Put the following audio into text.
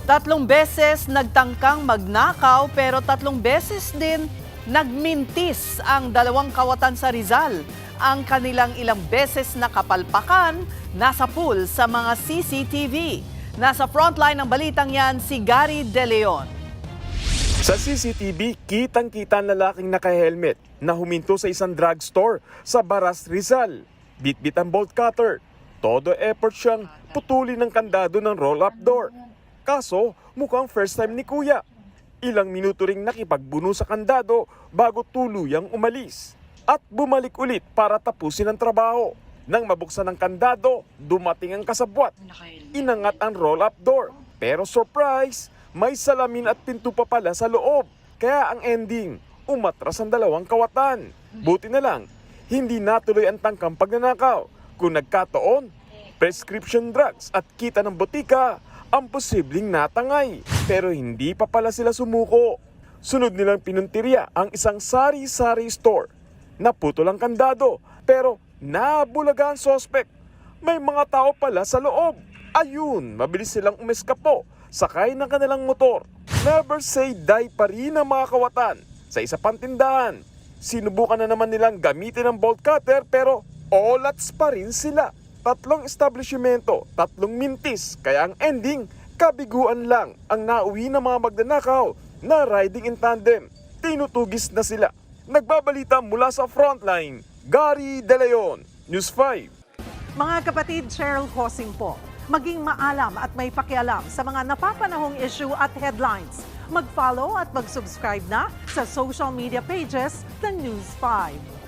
Tatlong beses nagtangkang magnakaw pero tatlong beses din nagmintis ang dalawang kawatan sa Rizal. Ang kanilang ilang beses na kapalpakan nasa pool sa mga CCTV. Nasa frontline ng balitang yan si Gary De Leon. Sa CCTV, kitang-kita ang lalaking naka-helmet na huminto sa isang drugstore sa Baras, Rizal. Bit-bit ang bolt cutter. Todo effort siyang putulin ng kandado ng roll-up door. Kaso, mukhang first time ni Kuya. Ilang minuto ring nakipagbuno sa kandado bago tuluyang umalis. At bumalik ulit para tapusin ang trabaho. Nang mabuksan ang kandado, dumating ang kasabwat. Inangat ang roll-up door. Pero surprise, may salamin at pinto pa pala sa loob. Kaya ang ending, umatras ang dalawang kawatan. Buti na lang, hindi natuloy ang tangkang pagnanakaw. Kung nagkataon, prescription drugs at kita ng botika ang posibleng natangay. Pero hindi pa pala sila sumuko. Sunod nilang pinuntirya ang isang sari-sari store. Naputol ang kandado pero nabulaga ang sospek. May mga tao pala sa loob. Ayun, mabilis silang umeskapo. Sakay ng kanilang motor. Never say die pa rin ang mga kawatan. Sa isa pang tindahan, sinubukan na naman nilang gamitin ang bolt cutter pero olats pa rin sila. Tatlong establishmento, tatlong mintis, kaya ang ending, kabiguan lang ang nauwi ng mga magnanakaw na riding in tandem. Tinutugis na sila. Nagbabalita mula sa frontline, Gary De Leon, News 5. Mga kapatid, Cheryl Hosing po. Maging maalam at may pakialam sa mga napapanahong issue at headlines. Mag-follow at mag-subscribe na sa social media pages ng News 5.